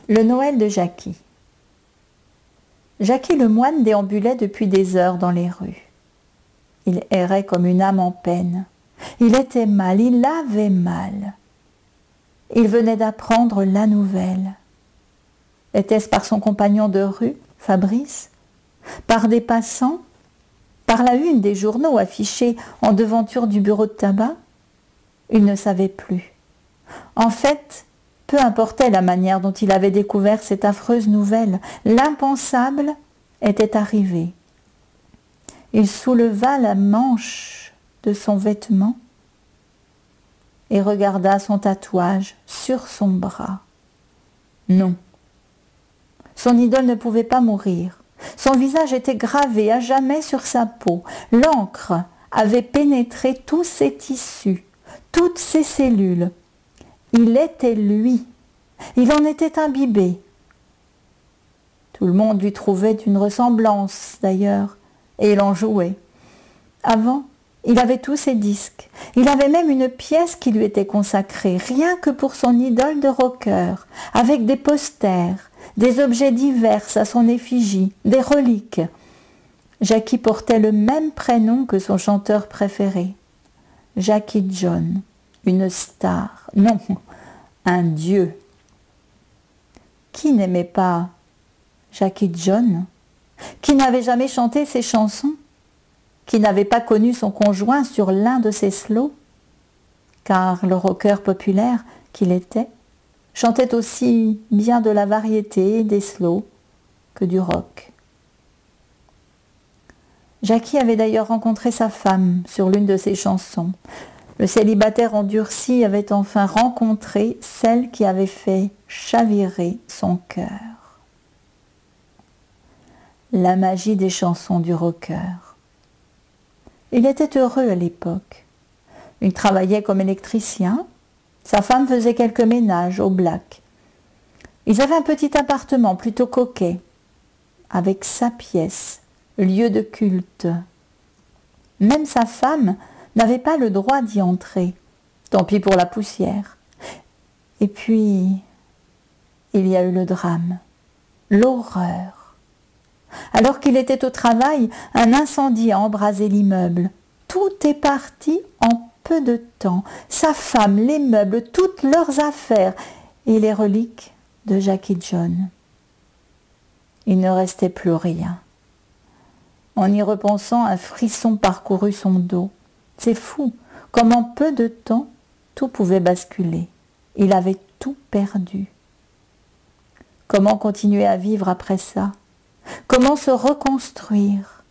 Le Noël de Jackie. Jackie le moine déambulait depuis des heures dans les rues. Il errait comme une âme en peine. Il était mal, il avait mal. Il venait d'apprendre la nouvelle. Était-ce par son compagnon de rue, Fabrice? Par des passants? Par la une des journaux affichés en devanture du bureau de tabac? Il ne savait plus. En fait, peu importait la manière dont il avait découvert cette affreuse nouvelle, l'impensable était arrivé. Il souleva la manche de son vêtement et regarda son tatouage sur son bras. Non, son idole ne pouvait pas mourir. Son visage était gravé à jamais sur sa peau. L'encre avait pénétré tous ses tissus, toutes ses cellules. Il était lui. Il en était imbibé. Tout le monde lui trouvait une ressemblance, d'ailleurs, et il en jouait. Avant, il avait tous ses disques. Il avait même une pièce qui lui était consacrée, rien que pour son idole de rocker, avec des posters, des objets divers à son effigie, des reliques. Jackie portait le même prénom que son chanteur préféré. Jackie John, une star, non, un dieu. Qui n'aimait pas Jackie John? Qui n'avait jamais chanté ses chansons? Qui n'avait pas connu son conjoint sur l'un de ses slows? Car le rocker populaire qu'il était chantait aussi bien de la variété des slows que du rock. Jackie avait d'ailleurs rencontré sa femme sur l'une de ses chansons. Le célibataire endurci avait enfin rencontré celle qui avait fait chavirer son cœur. La magie des chansons du rocker. Il était heureux à l'époque. Il travaillait comme électricien. Sa femme faisait quelques ménages au Black. Ils avaient un petit appartement plutôt coquet, avec sa pièce, lieu de culte. Même sa femme n'avait pas le droit d'y entrer. Tant pis pour la poussière. Et puis, il y a eu le drame, l'horreur. Alors qu'il était au travail, un incendie a embrasé l'immeuble. Tout est parti en peu de temps. Sa femme, les meubles, toutes leurs affaires et les reliques de Jackie John. Il ne restait plus rien. En y repensant, un frisson parcourut son dos. C'est fou, comme en peu de temps, tout pouvait basculer. Il avait tout perdu. Comment continuer à vivre après ça? Comment se reconstruire?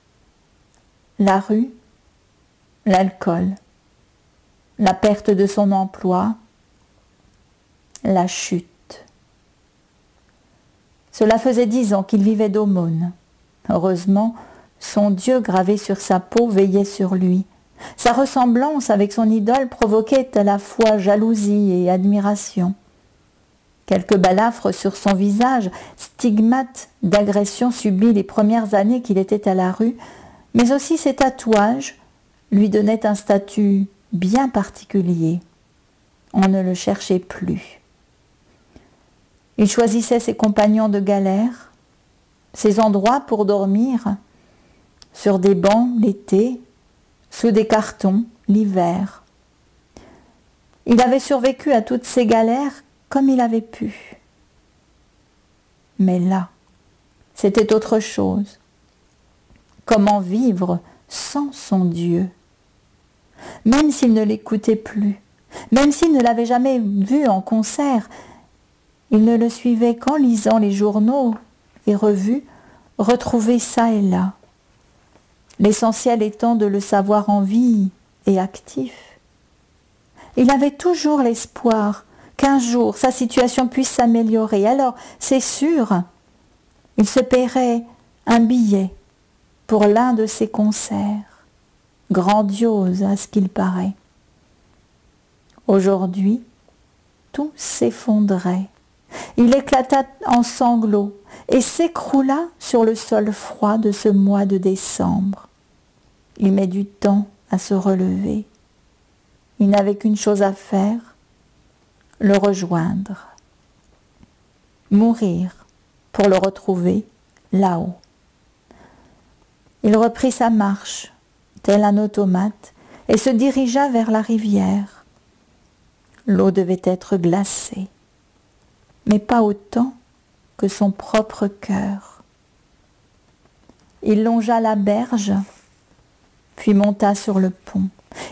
La rue, l'alcool, la perte de son emploi, la chute. Cela faisait 10 ans qu'il vivait d'aumône. Heureusement, son Dieu gravé sur sa peau veillait sur lui. Sa ressemblance avec son idole provoquait à la fois jalousie et admiration. Quelques balafres sur son visage, stigmates d'agression subies les premières années qu'il était à la rue, mais aussi ses tatouages lui donnaient un statut bien particulier. On ne le cherchait plus. Il choisissait ses compagnons de galère, ses endroits pour dormir, sur des bancs l'été, sous des cartons l'hiver. Il avait survécu à toutes ces galères comme il avait pu. Mais là, c'était autre chose. Comment vivre sans son Dieu? Même s'il ne l'écoutait plus, même s'il ne l'avait jamais vu en concert, il ne le suivait qu'en lisant les journaux et revues, retrouvés çà et là. L'essentiel étant de le savoir en vie et actif. Il avait toujours l'espoir qu'un jour sa situation puisse s'améliorer. Alors, c'est sûr, il se paierait un billet pour l'un de ses concerts, grandiose à ce qu'il paraît. Aujourd'hui, tout s'effondrait. Il éclata en sanglots et s'écroula sur le sol froid de ce mois de décembre. Il met du temps à se relever. Il n'avait qu'une chose à faire, le rejoindre. mourir pour le retrouver là-haut. Il reprit sa marche, tel un automate, et se dirigea vers la rivière. L'eau devait être glacée, mais pas autant que son propre cœur. Il longea la berge, puis monta sur le pont.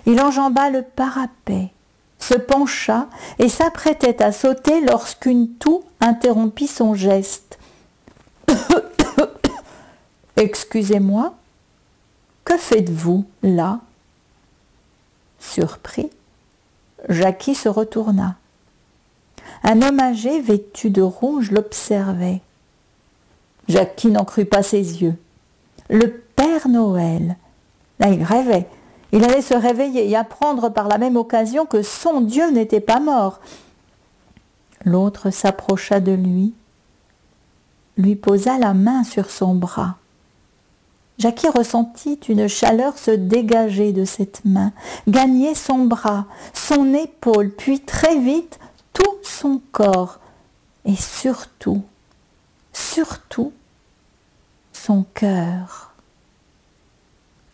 Il enjamba le parapet, se pencha et s'apprêtait à sauter lorsqu'une toux interrompit son geste. « Excusez-moi, que faites-vous là ?» Surpris, Jackie se retourna. Un homme âgé vêtu de rouge l'observait. Jackie n'en crut pas ses yeux. Le Père Noël. Là, il rêvait. Il allait se réveiller et apprendre par la même occasion que son Dieu n'était pas mort. L'autre s'approcha de lui posa la main sur son bras. Jackie ressentit une chaleur se dégager de cette main, gagner son bras, son épaule, puis très vite tout son corps, et surtout son cœur.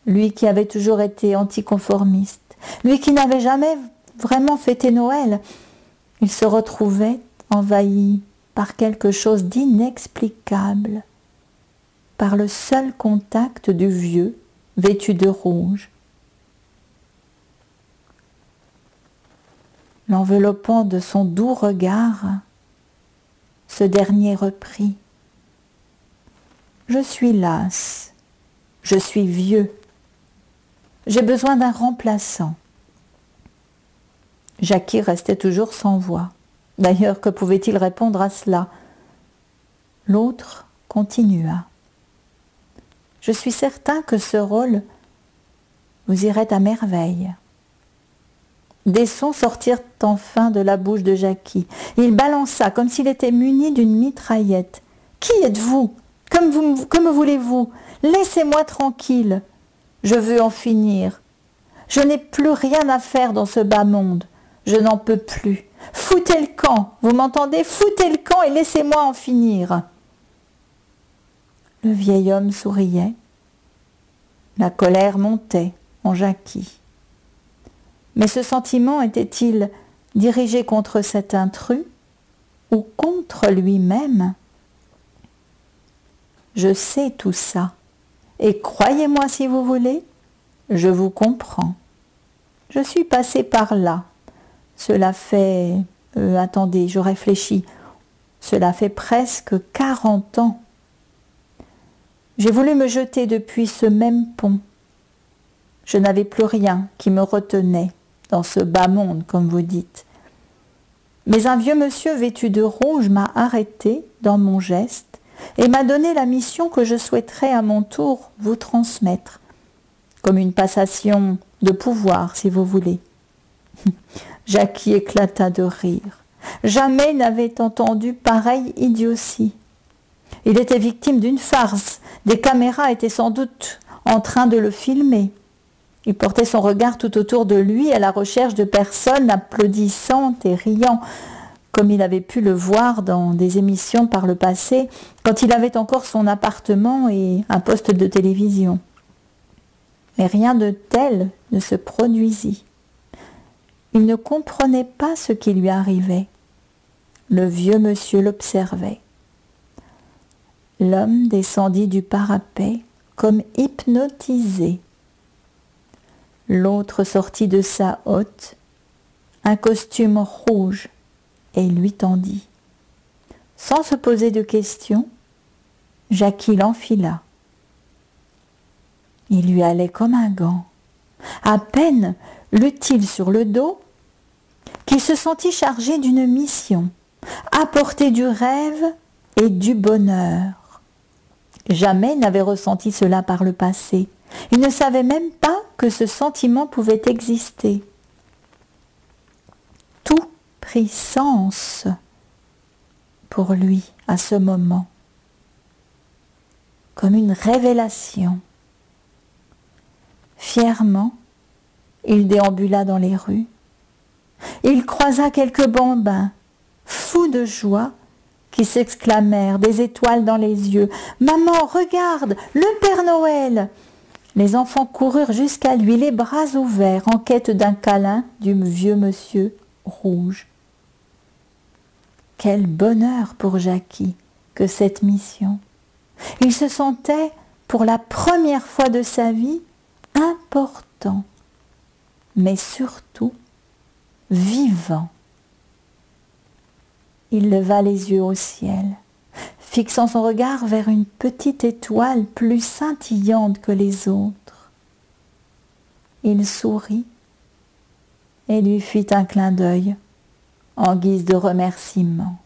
Lui qui avait toujours été anticonformiste, lui qui n'avait jamais vraiment fêté Noël, il se retrouvait envahi par quelque chose d'inexplicable, par le seul contact du vieux vêtu de rouge. L'enveloppant de son doux regard, ce dernier reprit. « Je suis lasse, je suis vieux, j'ai besoin d'un remplaçant. » Jackie restait toujours sans voix. D'ailleurs, que pouvait-il répondre à cela? L'autre continua. « Je suis certain que ce rôle vous irait à merveille. » Des sons sortirent enfin de la bouche de Jackie. Il balança comme s'il était muni d'une mitraillette. « Qui êtes-vous? Que me voulez-vous? Laissez-moi tranquille. Je veux en finir. Je n'ai plus rien à faire dans ce bas monde. Je n'en peux plus. Foutez le camp, vous m'entendez? Foutez le camp et laissez-moi en finir. » Le vieil homme souriait. La colère montait en Jackie. Mais ce sentiment était-il dirigé contre cet intrus ou contre lui-même? Je sais tout ça, et croyez-moi si vous voulez, je vous comprends. Je suis passé par là. Cela fait... attendez, je réfléchis. Cela fait presque 40 ans. J'ai voulu me jeter depuis ce même pont. Je n'avais plus rien qui me retenait dans ce bas monde, comme vous dites. Mais un vieux monsieur vêtu de rouge m'a arrêté dans mon geste et m'a donné la mission que je souhaiterais à mon tour vous transmettre, comme une passation de pouvoir, si vous voulez. Jackie éclata de rire. Jamais il n'avait entendu pareille idiotie. Il était victime d'une farce. Des caméras étaient sans doute en train de le filmer. Il portait son regard tout autour de lui à la recherche de personnes applaudissantes et riant, comme il avait pu le voir dans des émissions par le passé, quand il avait encore son appartement et un poste de télévision. Mais rien de tel ne se produisit. Il ne comprenait pas ce qui lui arrivait. Le vieux monsieur l'observait. L'homme descendit du parapet comme hypnotisé. L'autre sortit de sa hotte, un costume rouge, et lui tendit. Sans se poser de questions, Jackie l'enfila. Il lui allait comme un gant. À peine l'eut-il sur le dos qu'il se sentit chargé d'une mission, apporter du rêve et du bonheur. Jamais il n'avait ressenti cela par le passé. Il ne savait même pas que ce sentiment pouvait exister. Tout prit sens pour lui à ce moment, comme une révélation. Fièrement, il déambula dans les rues. Il croisa quelques bambins, fous de joie qui s'exclamèrent, des étoiles dans les yeux. « Maman, regarde, le Père Noël !» Les enfants coururent jusqu'à lui, les bras ouverts, en quête d'un câlin du vieux monsieur rouge. Quel bonheur pour Jackie que cette mission. Il se sentait, pour la première fois de sa vie, important, mais surtout vivant. Il leva les yeux au ciel, fixant son regard vers une petite étoile plus scintillante que les autres. Il sourit et lui fit un clin d'œil en guise de remerciement.